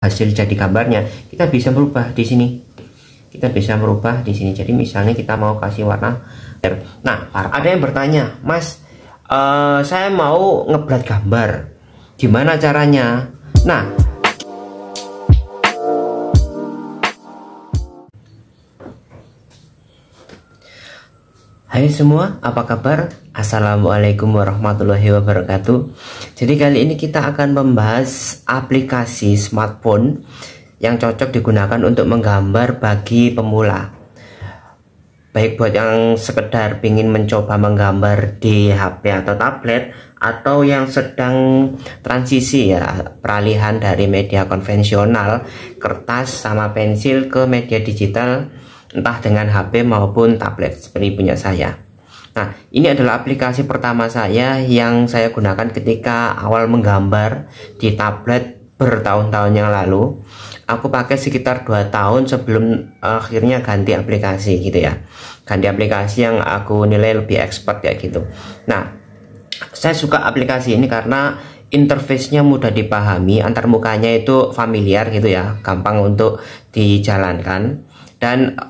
hasil jadi gambarnya, kita bisa merubah di sini. Jadi misalnya kita mau kasih warna. Nah, ada yang bertanya, Mas, saya mau ngeblat gambar, gimana caranya? Nah, hai semua, apa kabar? Assalamualaikum warahmatullahi wabarakatuh. Jadi kali ini kita akan membahas aplikasi smartphone yang cocok digunakan untuk menggambar bagi pemula. Baik buat yang sekedar ingin mencoba menggambar di HP atau tablet, atau yang sedang transisi ya, peralihan dari media konvensional kertas sama pensil ke media digital, entah dengan HP maupun tablet seperti punya saya. Nah, ini adalah aplikasi pertama saya yang saya gunakan ketika awal menggambar di tablet bertahun-tahun yang lalu. Aku pakai sekitar 2 tahun sebelum akhirnya ganti aplikasi gitu ya. Ganti aplikasi yang aku nilai lebih expert kayak gitu. Nah, saya suka aplikasi ini karena interface-nya mudah dipahami, antar mukanya itu familiar gitu ya, gampang untuk dijalankan, dan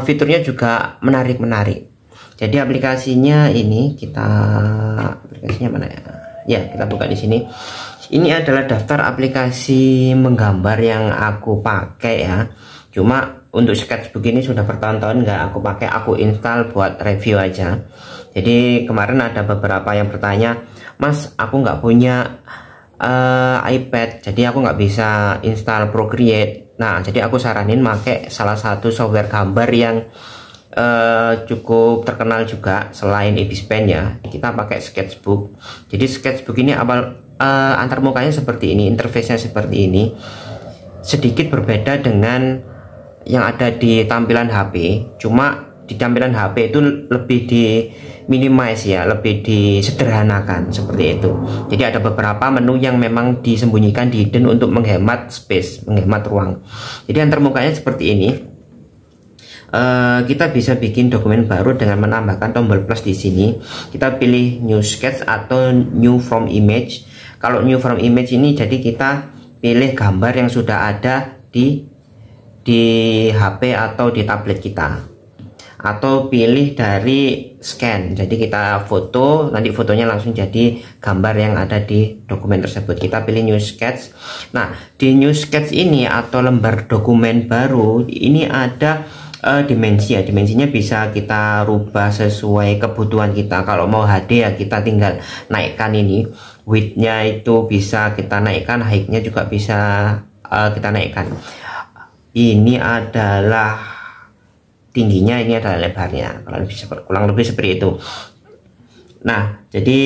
fiturnya juga menarik. Jadi aplikasinya ini aplikasinya mana ya? Ya, kita buka di sini. Ini adalah daftar aplikasi menggambar yang aku pakai ya. Cuma untuk sketchbook ini sudah bertahun-tahun nggak aku pakai, aku install buat review aja. Jadi kemarin ada beberapa yang bertanya, Mas, aku nggak punya iPad, jadi aku nggak bisa install Procreate. Nah, jadi aku saranin pakai salah satu software gambar yang cukup terkenal juga selain Ibispen ya. Kita pakai Sketchbook. Jadi Sketchbook ini antar mukanya seperti ini, interface-nya seperti ini. Sedikit berbeda dengan yang ada di tampilan HP. Cuma di tampilan HP itu lebih di minimize ya, lebih disederhanakan seperti itu. Jadi ada beberapa menu yang memang disembunyikan di hidden untuk menghemat space, menghemat ruang. Jadi antar mukanya seperti ini. Kita bisa bikin dokumen baru dengan menambahkan tombol plus di sini. Kita pilih new sketch atau new from image. Kalau new from image ini jadi kita pilih gambar yang sudah ada di HP atau di tablet kita, atau pilih dari scan. Jadi kita foto, nanti fotonya langsung jadi gambar yang ada di dokumen tersebut. Kita pilih new sketch. Nah, di new sketch ini atau lembar dokumen baru ini ada dimensi ya. Dimensinya bisa kita rubah sesuai kebutuhan kita. Kalau mau HD ya kita tinggal naikkan ini, width-nya itu bisa kita naikkan, height-nya juga bisa kita naikkan. Ini adalah tingginya, ini adalah lebarnya, kurang lebih seperti itu. Nah, jadi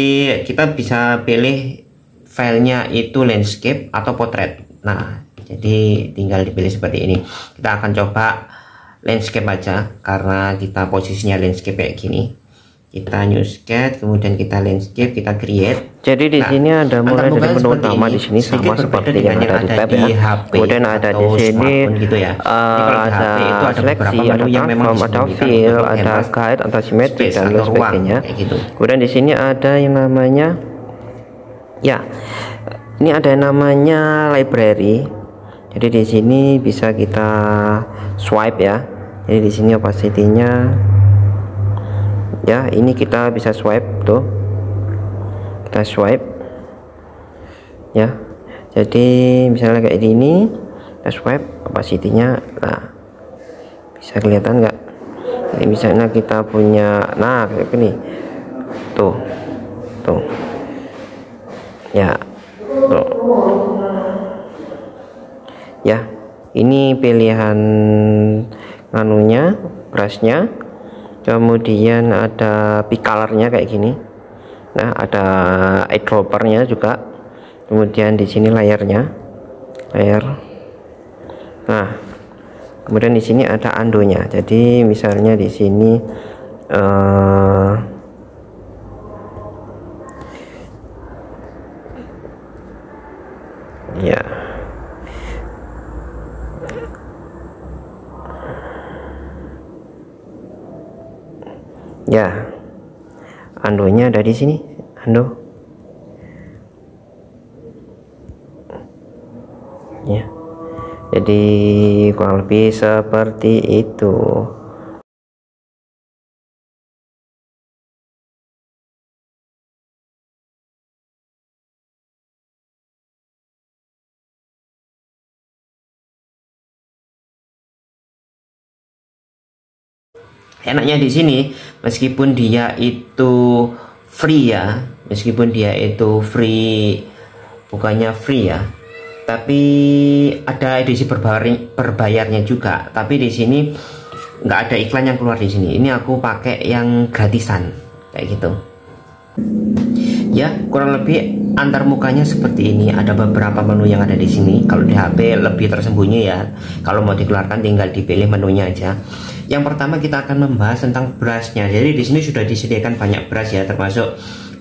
kita bisa pilih filenya itu landscape atau portrait. Nah, jadi tinggal dipilih seperti ini. Kita akan coba landscape aja karena kita posisinya landscape kayak gini. Kita new sketch, kemudian kita landscape, kita create. Jadi di sini ada mulai dari menu utama di sini sama seperti yang ada di tab ya. Kemudian ada di sini gitu ya. ada seleksi, ada transform, ada fill, ada guide, ada symmetric dan lain sebagainya. Gitu. Kemudian di sini ada yang namanya ini ada yang namanya library. Jadi di sini bisa kita swipe ya. Jadi di sini opacity-nya ya, ini kita bisa swipe tuh, kita swipe ya. Jadi misalnya kayak gini, kita swipe opacity-nya, nah bisa kelihatan nggak? Jadi misalnya kita punya, nah kayak gini tuh ya tuh ya. Ini pilihan anunya, brushnya, kemudian ada pick colornya kayak gini. Nah, ada eyedroppernya juga. Kemudian di sini layar. Nah, kemudian di sini ada undo-nya. Jadi misalnya di sini ya. Ya, undo-nya ada di sini, undo. Ya. Jadi kurang lebih seperti itu. Enaknya di sini, meskipun dia itu free ya, meskipun dia itu free, bukannya free ya, tapi ada edisi berbayarnya juga. Tapi di sini nggak ada iklan yang keluar di sini. Ini aku pakai yang gratisan kayak gitu. Ya, kurang lebih antar mukanya seperti ini. Ada beberapa menu yang ada di sini. Kalau di HP lebih tersembunyi ya. Kalau mau dikeluarkan tinggal dipilih menunya aja. Yang pertama kita akan membahas tentang brushnya. Jadi di sini sudah disediakan banyak brush ya, termasuk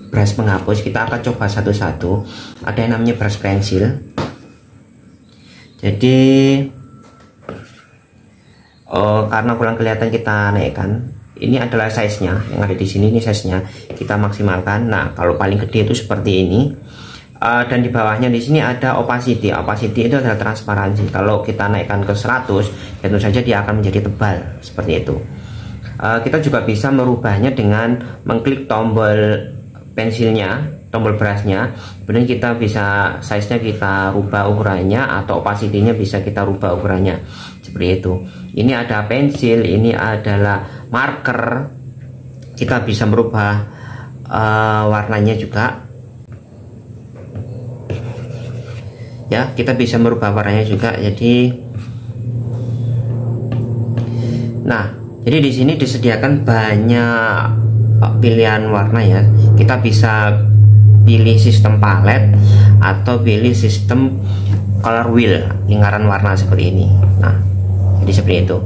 brush penghapus. Kita akan coba satu-satu. Ada yang namanya brush pensil. Jadi karena kurang kelihatan, kita naikkan. Ini adalah size-nya yang ada di sini. Ini size-nya kita maksimalkan. Nah, kalau paling gede itu seperti ini. Dan di bawahnya di sini ada opacity. Opacity itu adalah transparansi. Kalau kita naikkan ke 100, tentu saja dia akan menjadi tebal seperti itu. Kita juga bisa merubahnya dengan mengklik tombol pensilnya, tombol brushnya. Kemudian kita bisa size-nya kita rubah ukurannya, atau opacity-nya bisa kita rubah ukurannya seperti itu. Ini ada pensil, ini adalah marker. Kita bisa merubah warnanya juga. Ya, kita bisa merubah warnanya juga. Jadi di sini disediakan banyak pilihan warna ya. Kita bisa pilih sistem palet atau pilih sistem color wheel, lingkaran warna seperti ini. Nah, jadi seperti itu.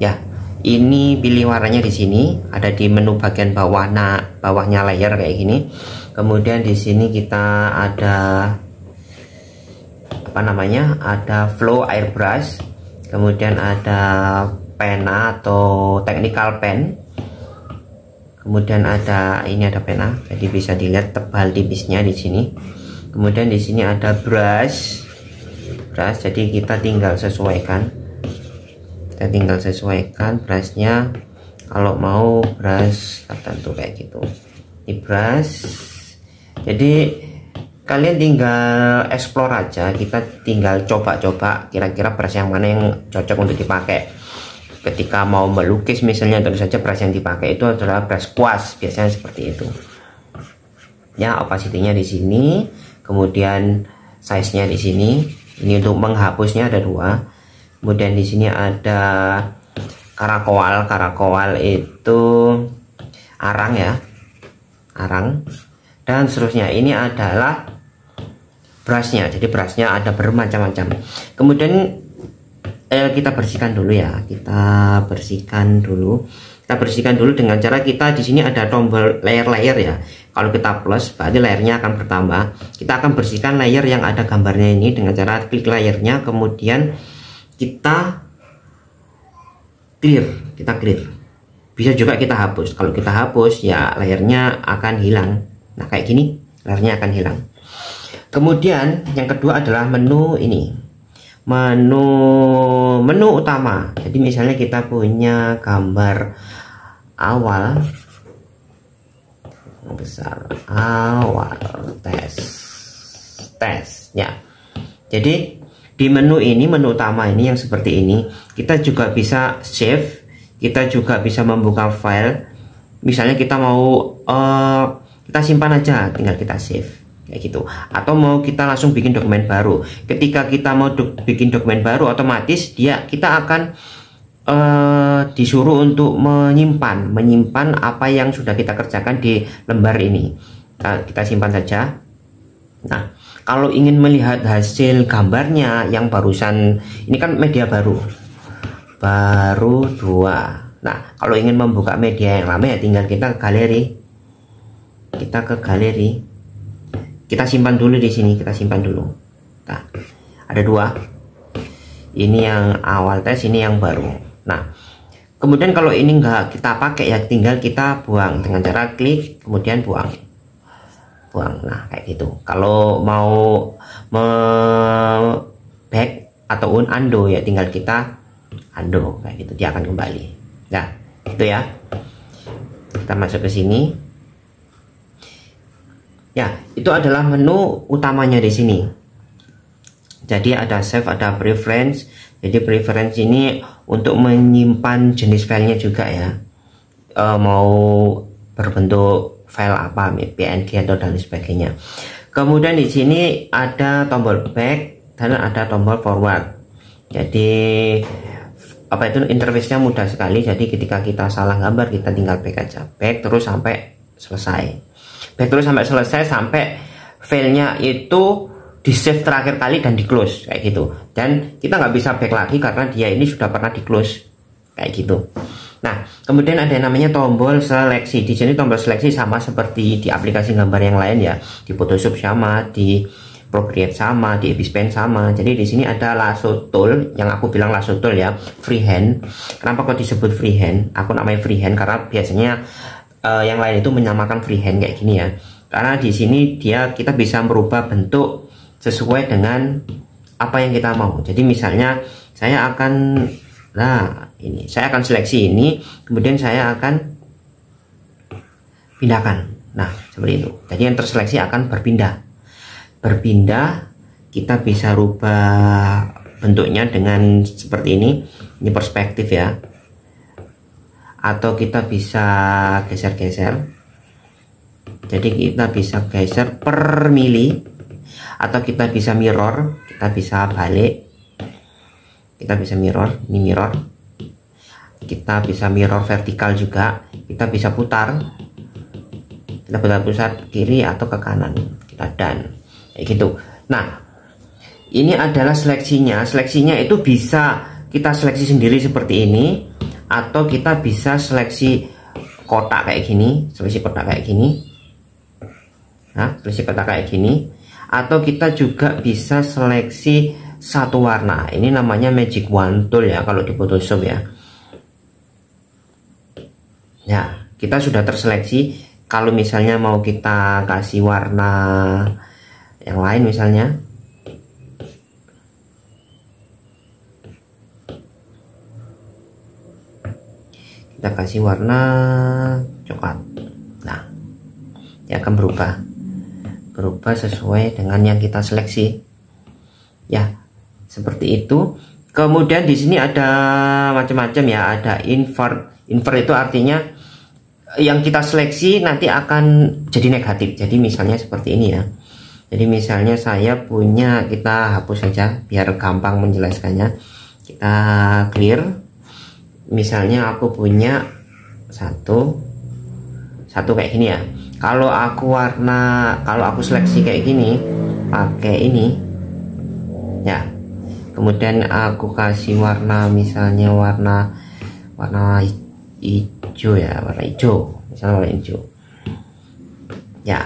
Ya, ini pilih warnanya di sini, ada di menu bagian bawah. Nah, bawahnya layer kayak gini. Kemudian di sini kita ada ada flow airbrush, kemudian ada pena atau technical pen, kemudian ada pena, jadi bisa dilihat tebal tipisnya di sini. Kemudian di sini ada brush, jadi kita tinggal sesuaikan brushnya. Kalau mau brush tertentu kayak gitu, di brush. Jadi kalian tinggal explore aja, kita tinggal coba-coba kira-kira brush yang mana yang cocok untuk dipakai. Ketika mau melukis misalnya, tentu saja brush yang dipakai itu adalah brush kuas, biasanya seperti itu. Ya, opacity-nya di sini, kemudian size-nya di sini. Ini untuk menghapusnya ada 2. Kemudian di sini ada karakol. Karakol itu arang ya, arang. Dan seterusnya, ini adalah brushnya. Jadi brushnya ada bermacam-macam. Kemudian kita bersihkan dulu ya. Kita bersihkan dulu dengan cara kita di sini ada tombol layer-layer ya. Kalau kita plus berarti layernya akan bertambah. Kita akan bersihkan layer yang ada gambarnya ini dengan cara klik layernya, kemudian kita clear. Bisa juga kita hapus. Kalau kita hapus ya layernya akan hilang. Nah, kayak gini layernya akan hilang. Kemudian yang kedua adalah menu ini, menu utama. Jadi misalnya kita punya gambar awal besar, awal tes ya. Jadi di menu ini, menu utama ini yang seperti ini, kita juga bisa save, kita juga bisa membuka file. Misalnya kita mau kita simpan aja, tinggal kita save kayak gitu, atau mau kita langsung bikin dokumen baru. Ketika kita mau bikin dokumen baru, otomatis kita akan disuruh untuk menyimpan apa yang sudah kita kerjakan di lembar ini. Kita simpan saja. Nah, kalau ingin melihat hasil gambarnya yang barusan, ini kan media baru 2. Nah, kalau ingin membuka media yang lama ya tinggal kita ke galeri. Kita simpan dulu di sini, kita simpan dulu. Nah, ada 2. Ini yang awal tes, ini yang baru. Nah, kemudian kalau ini enggak kita pakai ya tinggal kita buang dengan cara klik kemudian buang. Nah, kayak gitu. Kalau mau back atau undo ya, tinggal kita undo kayak gitu, dia akan kembali. Nah itu ya, kita masuk ke sini ya. Itu adalah menu utamanya di sini. Jadi ada save, ada preference. Jadi preference ini untuk menyimpan jenis filenya juga ya, mau berbentuk file apa, PNG atau dan sebagainya. Kemudian di sini ada tombol back dan ada tombol forward. Jadi apa itu, interface-nya mudah sekali. Jadi ketika kita salah gambar, kita tinggal back aja, back terus sampai selesai, back terus sampai selesai, sampai filenya itu di save terakhir kali dan di close kayak gitu. Dan kita nggak bisa back lagi karena dia ini sudah pernah di close kayak gitu. Nah kemudian ada yang namanya tombol seleksi. Di sini tombol seleksi sama seperti di aplikasi gambar yang lain ya, di Photoshop sama, di Procreate sama, di Abyss Pen sama. Jadi di sini ada lasso tool, yang aku bilang lasso tool ya, freehand. Kenapa kok disebut freehand? Aku namanya freehand karena biasanya yang lain itu menyamakan freehand kayak gini ya. Karena di sini kita bisa merubah bentuk sesuai dengan apa yang kita mau. Jadi misalnya saya akan, ini saya akan seleksi ini, kemudian saya akan pindahkan. Nah seperti itu. Jadi yang terseleksi akan berpindah. Kita bisa rubah bentuknya dengan seperti ini perspektif ya, atau kita bisa geser-geser. Jadi kita bisa geser per mili, atau kita bisa mirror, kita bisa balik, kita bisa mirror, ini mirror, kita bisa mirror vertikal juga, kita bisa putar, kita bisa pusat kiri atau ke kanan, kita done kayak gitu. Nah ini adalah seleksinya. Seleksinya itu bisa kita seleksi sendiri seperti ini, atau kita bisa seleksi kotak kayak gini, seleksi kotak kayak gini, seleksi kotak kayak gini, atau kita juga bisa seleksi satu warna. Ini namanya Magic Wand Tool ya kalau di Photoshop ya. Ya kita sudah terseleksi. Kalau misalnya mau kita kasih warna yang lain, misalnya kita kasih warna coklat, nah dia akan berubah sesuai dengan yang kita seleksi ya, seperti itu. Kemudian di sini ada macam-macam ya, ada invert itu artinya yang kita seleksi nanti akan jadi negatif. Jadi misalnya seperti ini ya. Jadi misalnya saya punya, kita hapus saja biar gampang menjelaskannya. Kita clear. Misalnya aku punya satu kayak gini ya. Kalau aku seleksi kayak gini, pakai ini ya. Kemudian aku kasih warna, misalnya warna hijau ya, warna hijau, misalnya warna hijau. Ya.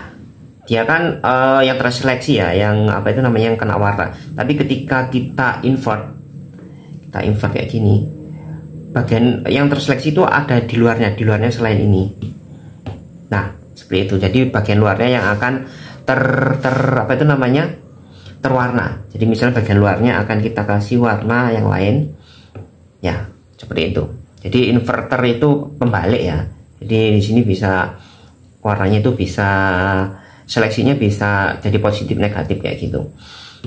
Dia kan yang terseleksi ya, yang apa itu namanya, yang kena warna. Tapi ketika kita invert kayak gini, bagian yang terseleksi itu ada di luarnya selain ini. Nah seperti itu. Jadi bagian luarnya yang akan terwarna. Jadi misalnya bagian luarnya akan kita kasih warna yang lain ya, seperti itu. Jadi inverter itu pembalik ya. Jadi di sini bisa warnanya itu bisa, seleksinya bisa jadi positif negatif kayak gitu.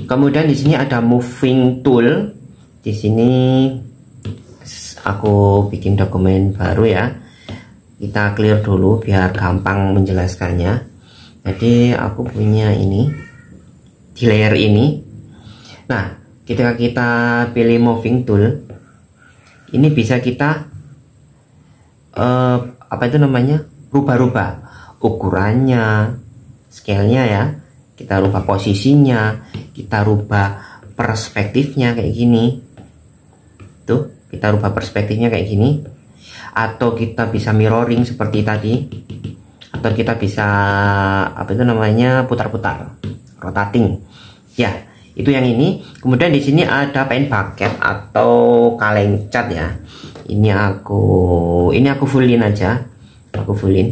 Kemudian di sini ada moving tool. Di sini aku bikin dokumen baru ya. Kita clear dulu biar gampang menjelaskannya. Jadi aku punya ini di layer ini. Nah, ketika kita pilih moving tool, ini bisa kita rubah-rubah ukurannya, scale-nya ya, kita rubah posisinya, kita rubah perspektifnya kayak gini. Tuh, kita rubah perspektifnya kayak gini. Atau kita bisa mirroring seperti tadi. Atau kita bisa putar-putar, rotating. Ya, itu yang ini. Kemudian di sini ada paint bucket atau kaleng cat ya. Ini aku fullin aja. Aku fullin.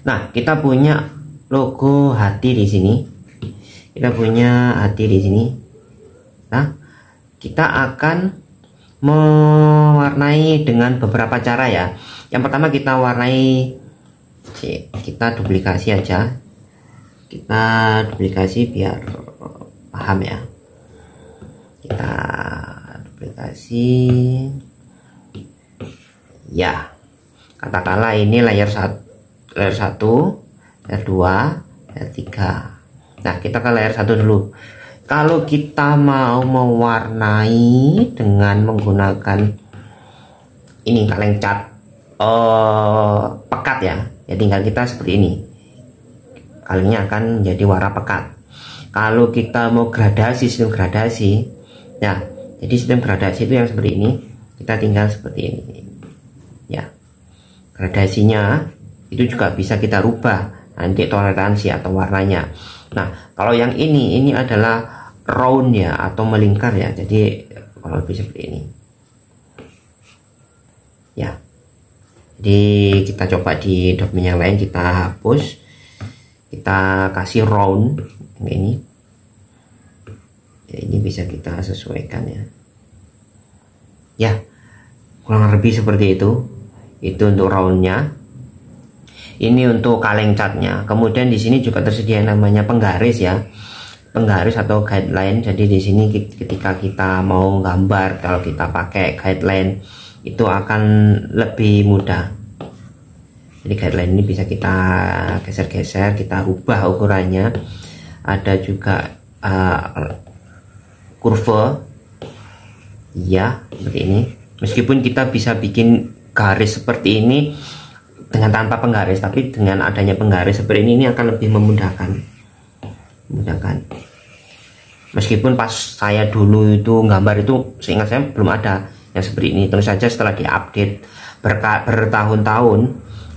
Nah, kita punya logo hati di sini. Kita punya hati di sini. Nah, kita akan mewarnai dengan beberapa cara ya. Yang pertama kita warnai, kita duplikasi aja, kita duplikasi biar paham ya. Kita duplikasi ya, katakanlah ini layer 1, layer 2, layer 3. Nah, kita ke layer 1 dulu. Kalau kita mau mewarnai dengan menggunakan ini kaleng cat pekat ya, tinggal kita seperti ini, kalengnya akan menjadi warna pekat. Kalau kita mau gradasi, sistem gradasi, nah jadi sistem gradasi itu yang seperti ini, kita tinggal seperti ini ya. Gradasinya itu juga bisa kita rubah nanti toleransi atau warnanya. Nah, kalau yang ini adalah round ya, atau melingkar ya, jadi kalau lebih seperti ini ya. Jadi kita coba di dokumen yang lain, kita hapus, kita kasih round ini ya, ini bisa kita sesuaikan ya, kurang lebih seperti itu untuk roundnya. Ini untuk kaleng catnya. Kemudian di sini juga tersedia namanya penggaris ya, penggaris atau guideline. Jadi di sini ketika kita mau gambar, kalau kita pakai guideline itu akan lebih mudah. Jadi guideline ini bisa kita geser-geser, kita rubah ukurannya. Ada juga kurva ya, seperti ini. Meskipun kita bisa bikin garis seperti ini dengan tanpa penggaris, tapi dengan adanya penggaris seperti ini akan lebih memudahkan. Meskipun pas saya dulu itu gambar itu, seingat saya belum ada yang seperti ini. Terus saja setelah diupdate bertahun-tahun,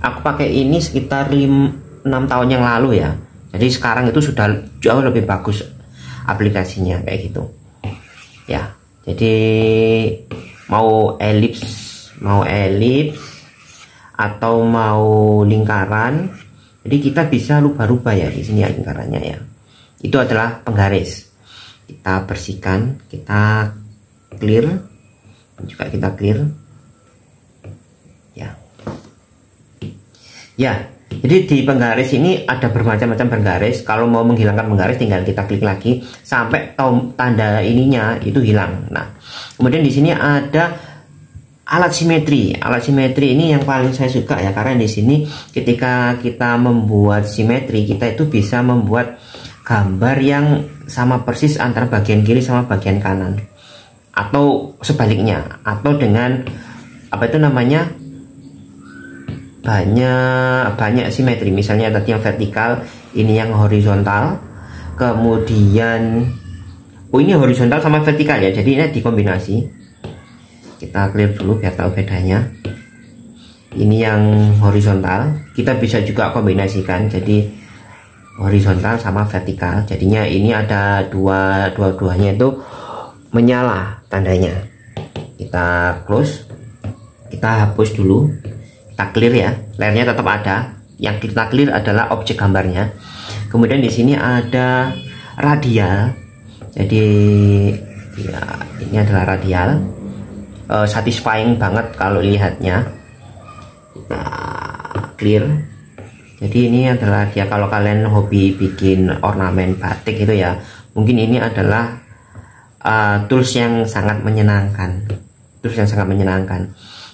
aku pakai ini sekitar 6 tahun yang lalu ya. Jadi sekarang itu sudah jauh lebih bagus aplikasinya kayak gitu ya. Jadi mau elips atau mau lingkaran, jadi kita bisa rubah-rubah ya di sini ya lingkarannya ya. Itu adalah penggaris. Kita bersihkan, kita clear, juga kita clear ya. Jadi di penggaris ini ada bermacam-macam penggaris. Kalau mau menghilangkan penggaris, tinggal kita klik lagi sampai tanda ininya itu hilang. Nah, kemudian di sini ada alat simetri. Alat simetri ini yang paling saya suka ya, karena di sini ketika kita membuat simetri, kita itu bisa membuat gambar yang sama persis antara bagian kiri sama bagian kanan, atau sebaliknya, atau dengan apa itu namanya, banyak simetri. Misalnya tadi yang vertikal, ini yang horizontal, kemudian ini horizontal sama vertikal ya, jadi ini dikombinasi. Kita clear dulu biar tahu bedanya. Ini yang horizontal, kita bisa juga kombinasikan jadi horizontal sama vertikal. Jadinya ini ada dua-duanya itu menyala tandanya. Kita close, kita hapus dulu, kita clear ya. Layarnya tetap ada. Yang kita clear adalah objek gambarnya. Kemudian di sini ada radial. Jadi ya, ini adalah radial. Satisfying banget kalau lihatnya. Kita clear. Jadi ini adalah dia, kalau kalian hobi bikin ornamen batik itu ya, mungkin ini adalah tools yang sangat menyenangkan.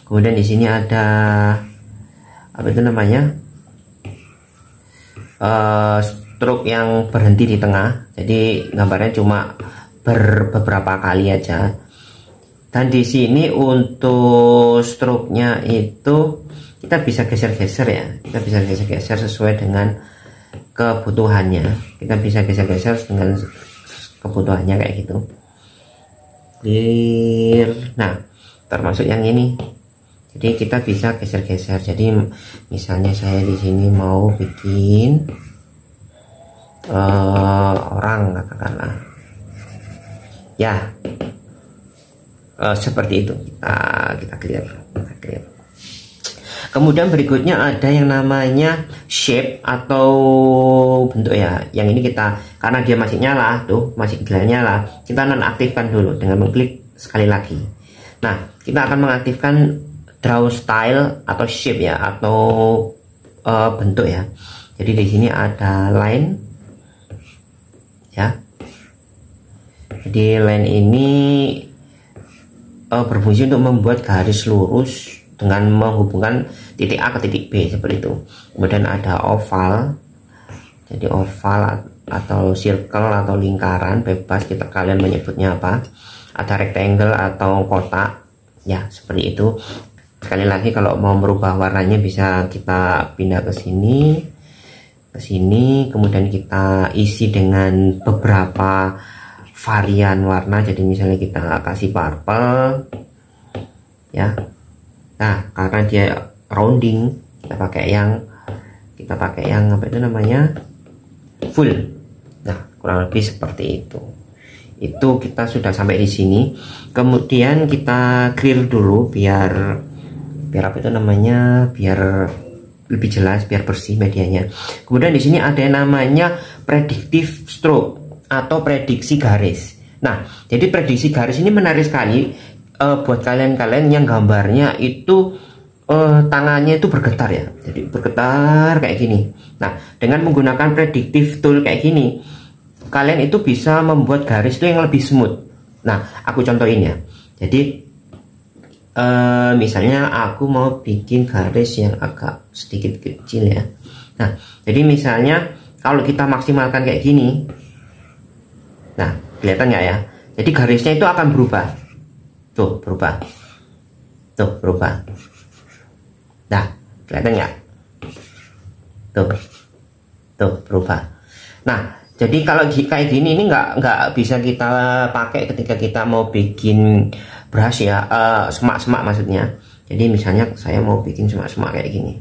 Kemudian di sini ada apa itu namanya, stroke yang berhenti di tengah. Jadi gambarnya cuma beberapa kali aja. Dan di sini untuk stroke-nya itu kita bisa geser-geser ya, kita bisa geser-geser sesuai dengan kebutuhannya. Kita bisa geser-geser dengan kebutuhannya kayak gitu. Clear. Nah, termasuk yang ini. Jadi kita bisa geser-geser. Jadi misalnya saya di sini mau bikin orang, katakanlah ya, seperti itu. Kita clear. Kemudian berikutnya ada yang namanya shape atau bentuk ya. Yang ini kita, karena dia masih nyala tuh, masih nyala, kita nonaktifkan dulu dengan mengklik sekali lagi. Nah, kita akan mengaktifkan draw style atau shape ya, atau bentuk ya. Jadi di sini ada line ya. Jadi line ini berfungsi untuk membuat garis lurus dengan menghubungkan titik A ke titik B seperti itu. Kemudian ada oval, jadi oval atau circle atau lingkaran, bebas kita kalian menyebutnya apa. Ada rectangle atau kotak ya, seperti itu. Sekali lagi kalau mau merubah warnanya bisa kita pindah ke sini, kemudian kita isi dengan beberapa varian warna. Jadi misalnya kita kasih purple ya. Nah, karena dia rounding, kita pakai yang apa itu namanya, full. Nah, kurang lebih seperti itu. Itu kita sudah sampai di sini. Kemudian kita clear dulu biar apa itu namanya, biar lebih jelas, biar bersih medianya. Kemudian di sini ada yang namanya predictive stroke atau prediksi garis. Nah, jadi prediksi garis ini menarik sekali. Buat kalian yang gambarnya itu tangannya itu bergetar ya, jadi bergetar kayak gini. Nah, dengan menggunakan predictive tool kayak gini, kalian itu bisa membuat garis itu yang lebih smooth. Nah, aku contohin ya. Jadi misalnya aku mau bikin garis yang agak sedikit kecil ya. Nah, jadi misalnya kalau kita maksimalkan kayak gini, nah kelihatan nggak ya? Jadi garisnya itu akan berubah. Tuh berubah, nah kelihatan nggak? Tuh berubah. Nah, jadi kalau kayak gini ini nggak bisa kita pakai ketika kita mau bikin brush ya, semak-semak maksudnya. Jadi misalnya saya mau bikin semak-semak kayak gini,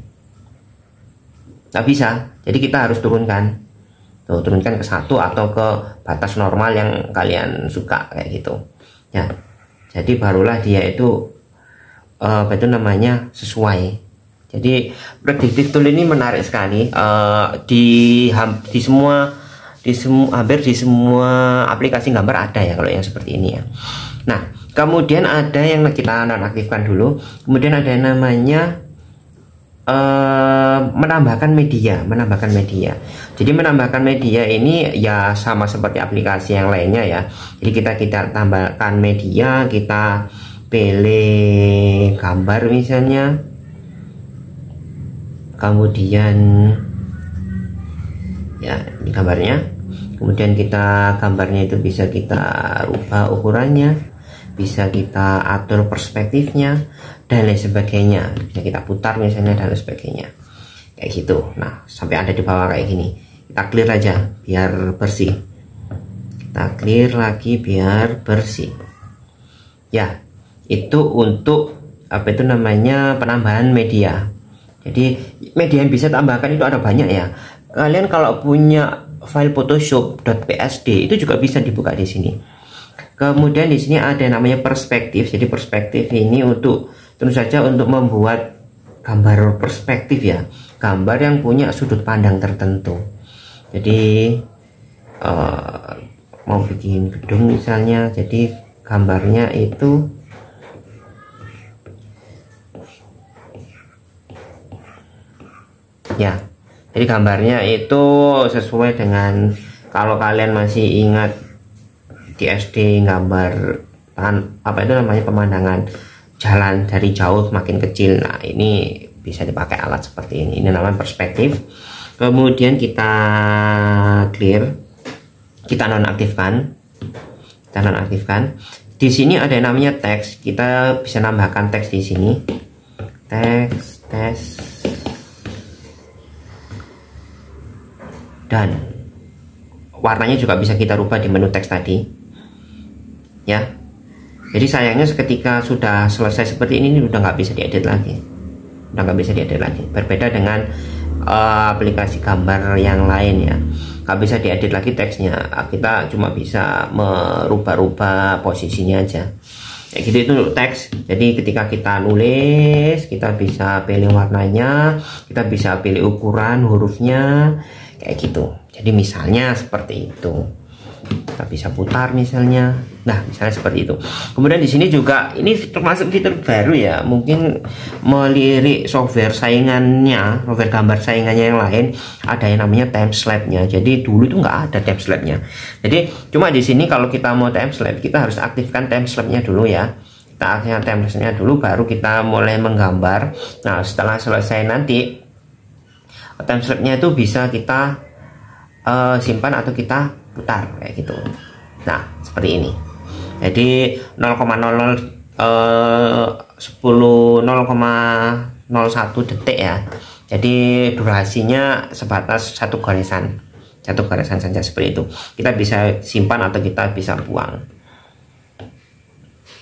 nggak bisa. Jadi kita harus turunkan ke 1 atau ke batas normal yang kalian suka kayak gitu ya. Jadi barulah dia itu apa itu namanya, sesuai. Jadi predictive tool ini menarik sekali. Hampir di semua aplikasi gambar ada ya kalau yang seperti ini ya. Nah, kemudian ada yang kita nonaktifkan dulu. Kemudian ada yang namanya menambahkan media. Jadi menambahkan media ini ya sama seperti aplikasi yang lainnya ya. Jadi kita tambahkan media, kita pilih gambar misalnya, kemudian ya ini gambarnya. Kemudian gambarnya itu bisa kita rubah ukurannya, bisa kita atur perspektifnya dan lain sebagainya, bisa kita putar misalnya dan lain sebagainya kayak gitu. Nah, sampai ada di bawah kayak gini, kita clear aja biar bersih, kita clear lagi biar bersih ya. Itu untuk apa itu namanya, penambahan media. Jadi media yang bisa tambahkan itu ada banyak ya. Kalian kalau punya file photoshop.psd itu juga bisa dibuka di sini. Kemudian di sini ada namanya perspektif. Jadi perspektif ini tentu saja untuk membuat gambar perspektif ya, gambar yang punya sudut pandang tertentu. Jadi mau bikin gedung misalnya, jadi gambarnya itu ya, jadi gambarnya itu sesuai dengan, kalau kalian masih ingat di SD gambar apa itu namanya, pemandangan jalan dari jauh makin kecil. Nah, ini bisa dipakai alat seperti ini namanya perspektif. Kemudian kita clear, kita nonaktifkan. Di sini ada yang namanya teks. Kita bisa nambahkan teks di sini, teks dan warnanya juga bisa kita rubah di menu teks tadi ya. Jadi sayangnya ketika sudah selesai seperti ini udah nggak bisa diedit lagi, berbeda dengan aplikasi gambar yang lain ya, nggak bisa diedit lagi teksnya. Kita cuma bisa merubah-rubah posisinya aja. kayak gitu. Itu untuk teks. Jadi ketika kita nulis, kita bisa pilih warnanya, kita bisa pilih ukuran hurufnya, kayak gitu. Jadi misalnya seperti itu, kita bisa putar misalnya. Nah, misalnya seperti itu. Kemudian di sini juga ini termasuk fitur baru ya, mungkin melirik software saingannya, software gambar saingannya yang lain, ada yang namanya time lapse-nya. Jadi dulu itu nggak ada time lapse-nya. Jadi cuma di sini kalau kita mau time lapse, kita harus aktifkan time lapse-nya dulu ya. Kita aktifkan time lapse-nya dulu, baru kita mulai menggambar. Nah, setelah selesai nanti time lapse-nya itu bisa kita simpan atau kita putar kayak gitu. Nah, seperti ini. Jadi 0,00 0,01 detik ya. Jadi durasinya sebatas satu garisan saja, seperti itu. Kita bisa simpan atau kita bisa buang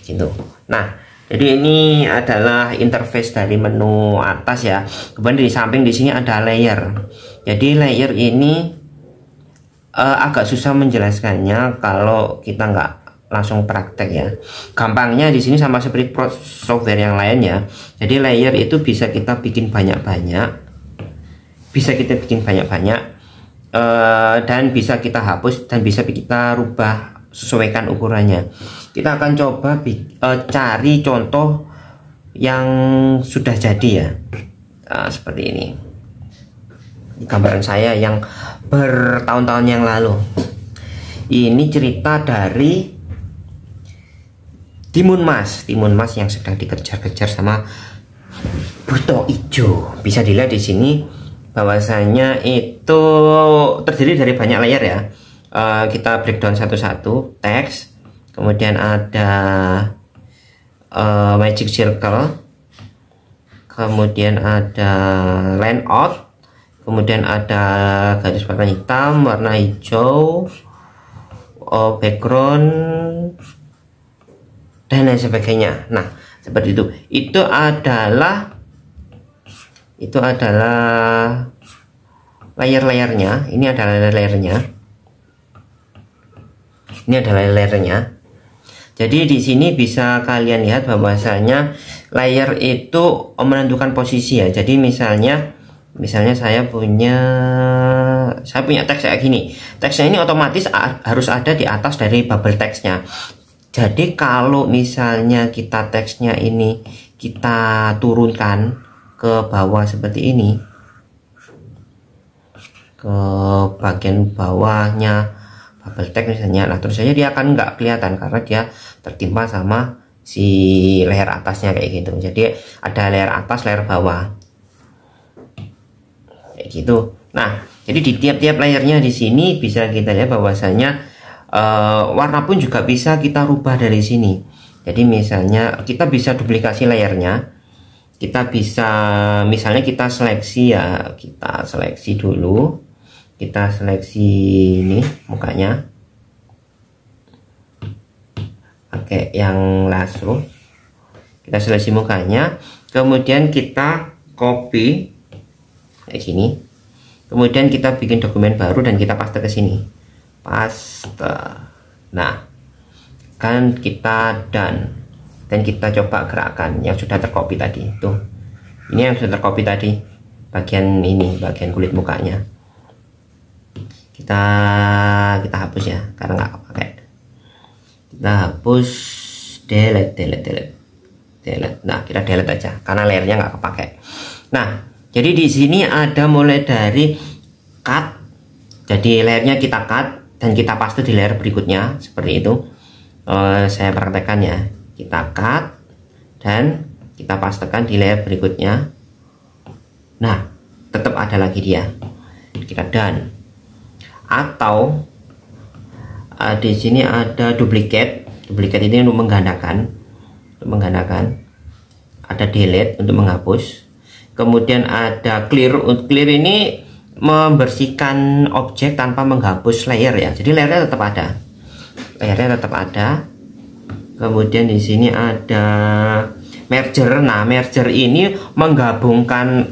gitu. Nah, jadi ini adalah interface dari menu atas ya. Kemudian di samping di sini ada layer. Jadi layer ini agak susah menjelaskannya kalau kita nggak langsung praktek ya. Gampangnya di sini sama seperti software yang lain ya. Jadi layer itu bisa kita bikin banyak-banyak, dan bisa kita hapus dan bisa kita rubah sesuaikan ukurannya. Kita akan coba cari contoh yang sudah jadi ya. Seperti ini. Gambaran saya yang bertahun-tahun yang lalu. Ini cerita dari Timun Mas yang sedang dikejar-kejar sama Buto Ijo. Bisa dilihat di sini bahwasanya itu terdiri dari banyak layer ya. Kita breakdown satu-satu. Teks, kemudian ada magic circle, kemudian ada line out, kemudian ada garis warna hitam, warna hijau, background, dan lain sebagainya. Nah, seperti itu. Itu adalah layer-layernya. Ini adalah layernya. Jadi di sini bisa kalian lihat bahwasanya layer itu menentukan posisi ya. Jadi misalnya saya punya teks kayak gini. Teksnya ini otomatis harus ada di atas dari bubble teksnya. Jadi kalau misalnya kita teksnya ini kita turunkan ke bawah seperti ini, ke bagian bawahnya bubble text misalnya, nah terus saja dia akan nggak kelihatan karena dia tertimpa sama si layer atasnya kayak gitu. Jadi ada layer atas, layer bawah kayak gitu. Nah, jadi di tiap-tiap layernya di sini bisa kita lihat bahwasanya warna pun juga bisa kita rubah dari sini. Jadi misalnya kita bisa duplikasi layernya, kita bisa misalnya kita seleksi ya, kita seleksi dulu, kita seleksi ini mukanya pakai yang lasso, kita seleksi mukanya, kemudian kita copy kayak gini, kemudian kita bikin dokumen baru dan kita paste ke sini. Paste. Nah, kan kita done dan kita coba gerakkan yang sudah tercopy tadi. Tuh, ini yang sudah tercopy tadi, bagian ini, bagian kulit mukanya. Kita hapus ya karena nggak pakai. Kita hapus, delete. Nah, kita delete aja karena layernya nggak kepakai. Nah, jadi di sini ada mulai dari cut. Jadi layernya kita cut dan kita paste di layer berikutnya seperti itu. Saya praktekkan ya, kita cut dan kita pastekan di layer berikutnya. Nah, tetap ada lagi dia, kita done. Atau di sini ada duplicate ini untuk menggandakan, ada delete untuk menghapus, kemudian ada clear. Clear ini membersihkan objek tanpa menghapus layer ya. Jadi layernya tetap ada. Kemudian di sini ada merger. Nah, merger ini menggabungkan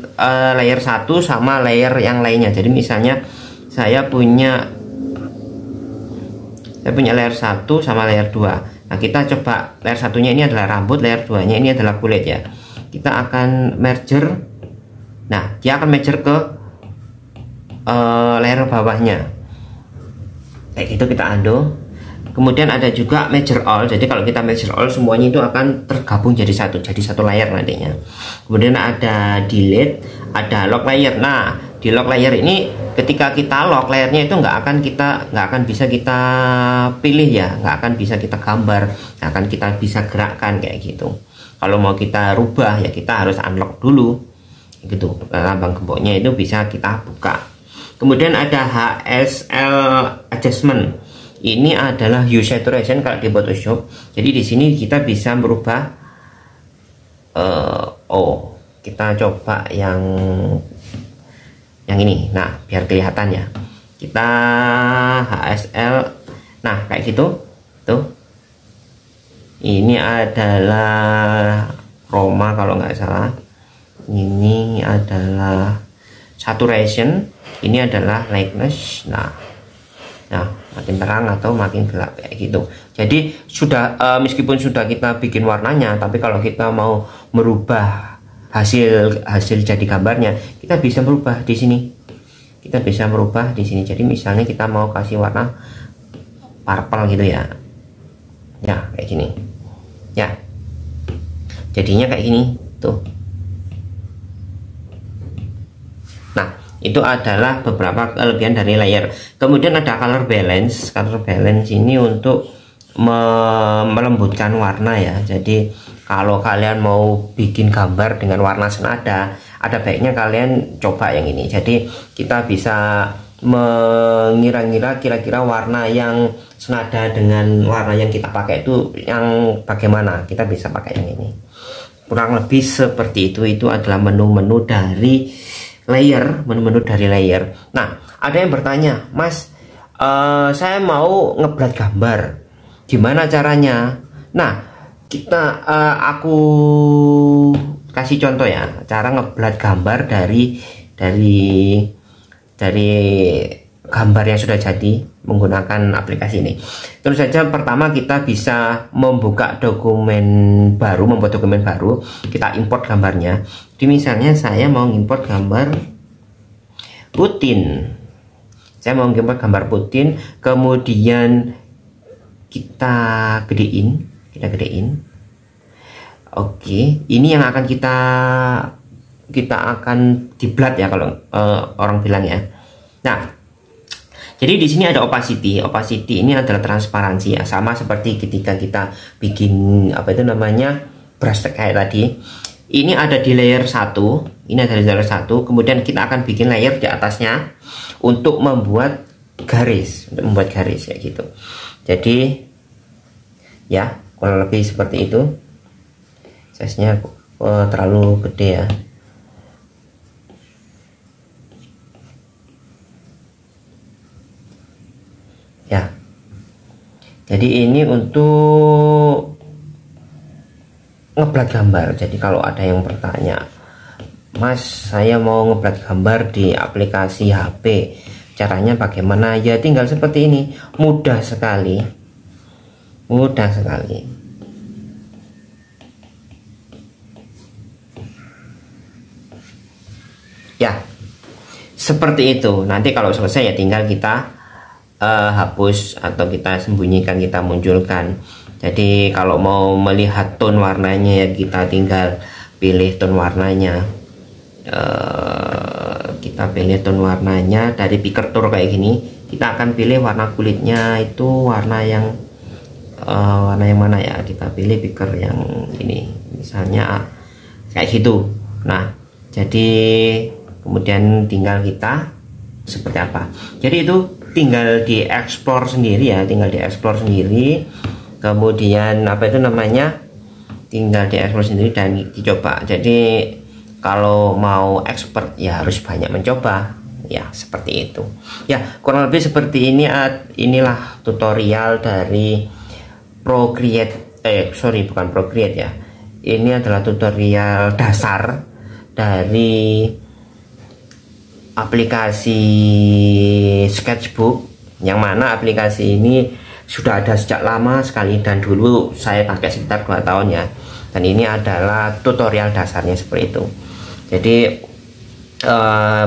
layer satu sama layer yang lainnya. Jadi misalnya saya punya layer 1 sama layer 2. Nah, kita coba layer satunya ini adalah rambut, layer 2-nya ini adalah kulit ya. Kita akan merger. Nah, dia akan merger ke layer bawahnya. Kayak gitu, kita undo. Kemudian ada juga merger all. Jadi kalau kita merger all, semuanya itu akan tergabung jadi satu layer nantinya. Kemudian ada delete, ada lock layer. Nah, di lock layer ini ketika kita lock layernya itu nggak akan bisa kita pilih ya, nggak akan bisa kita gambar, nggak akan kita bisa gerakkan kayak gitu. Kalau mau kita rubah ya kita harus unlock dulu gitu. Lambang gemboknya itu bisa kita buka. Kemudian ada HSL adjustment. Ini adalah hue saturation kalau di Photoshop. Jadi di sini kita bisa merubah. Kita coba yang ini. Nah, biar kelihatan ya. Kita HSL. Nah, kayak gitu. Tuh. Ini adalah chroma kalau nggak salah. Ini adalah saturation. Ini adalah lightness. Nah, makin terang atau makin gelap kayak gitu. Jadi sudah meskipun sudah kita bikin warnanya, tapi kalau kita mau merubah hasil jadi gambarnya, kita bisa merubah di sini. Kita bisa merubah di sini. Jadi misalnya kita mau kasih warna purple gitu ya. Ya, kayak gini. Ya. Jadinya kayak gini, tuh. Itu adalah beberapa kelebihan dari layer. Kemudian ada color balance. Color balance ini untuk melembutkan warna ya. Jadi kalau kalian mau bikin gambar dengan warna senada, ada baiknya kalian coba yang ini. Jadi kita bisa mengira-ngira kira-kira warna yang senada dengan warna yang kita pakai itu yang bagaimana. Kita bisa pakai yang ini. Kurang lebih seperti itu. Itu adalah menu-menu dari layer, menu-menu dari layer. Nah, ada yang bertanya, Mas, saya mau ngeblat gambar, gimana caranya? Nah, aku kasih contoh ya, cara ngeblat gambar dari gambar yang sudah jadi menggunakan aplikasi ini. Terus saja pertama kita bisa membuka dokumen baru, membuat dokumen baru, kita import gambarnya. Jadi misalnya saya mau import gambar Putin. Saya mau import gambar Putin, kemudian kita gedein. Oke, ini yang akan kita akan diblat ya kalau orang bilang ya. Nah, jadi di sini ada opacity. Opacity ini adalah transparansi ya, sama seperti ketika kita bikin apa itu namanya brush kayak tadi. Ini ada di layer 1, ini ada di layer 1, kemudian kita akan bikin layer di atasnya untuk membuat garis, kayak gitu. Jadi ya, kurang lebih seperti itu. Size-nya terlalu gede ya. Ya. Jadi ini untuk ngeblat gambar. Jadi kalau ada yang bertanya, Mas, saya mau ngeblat gambar di aplikasi HP, caranya bagaimana? Ya tinggal seperti ini, mudah sekali. Ya, seperti itu. Nanti kalau selesai ya tinggal kita hapus atau kita sembunyikan, kita munculkan. Jadi kalau mau melihat tone warnanya ya kita tinggal pilih tone warnanya. Kita pilih tone warnanya dari picker tool kayak gini. Kita akan pilih warna kulitnya itu warna yang mana ya. Kita pilih picker yang ini, misalnya kayak gitu. Nah, jadi kemudian tinggal kita seperti apa. Jadi itu tinggal dieksplor sendiri ya, kemudian apa itu namanya, tinggal dieksplor sendiri dan dicoba. Jadi kalau mau expert ya harus banyak mencoba ya, seperti itu ya, kurang lebih seperti ini. Inilah tutorial dari Procreate, bukan Procreate ya, ini adalah tutorial dasar dari aplikasi sketchbook, yang mana aplikasi ini sudah ada sejak lama sekali, dan dulu saya pakai sekitar 2 tahun ya. Dan ini adalah tutorial dasarnya seperti itu. Jadi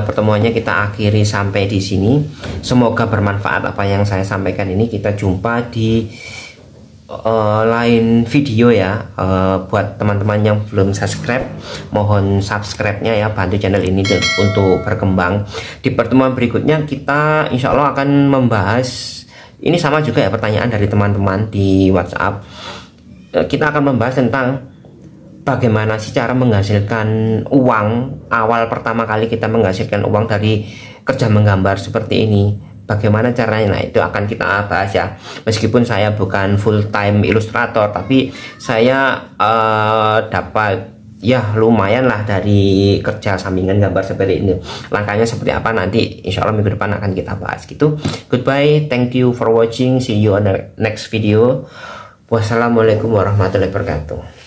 pertemuannya kita akhiri sampai di sini. Semoga bermanfaat apa yang saya sampaikan ini. Kita jumpa di lain video ya. Buat teman-teman yang belum subscribe, mohon subscribe-nya ya, bantu channel ini untuk berkembang. Di pertemuan berikutnya kita insya Allah akan membahas, ini sama juga ya, pertanyaan dari teman-teman di WhatsApp. Kita akan membahas tentang bagaimana sih cara menghasilkan uang awal pertama kali kita menghasilkan uang dari kerja menggambar seperti ini. Bagaimana caranya? Nah, itu akan kita bahas ya. Meskipun saya bukan full time ilustrator, tapi saya dapat ya lumayan lah dari kerja sampingan gambar seperti ini. Langkahnya seperti apa nanti insya Allah minggu depan akan kita bahas gitu. Goodbye, thank you for watching, see you on the next video. Wassalamualaikum warahmatullahi wabarakatuh.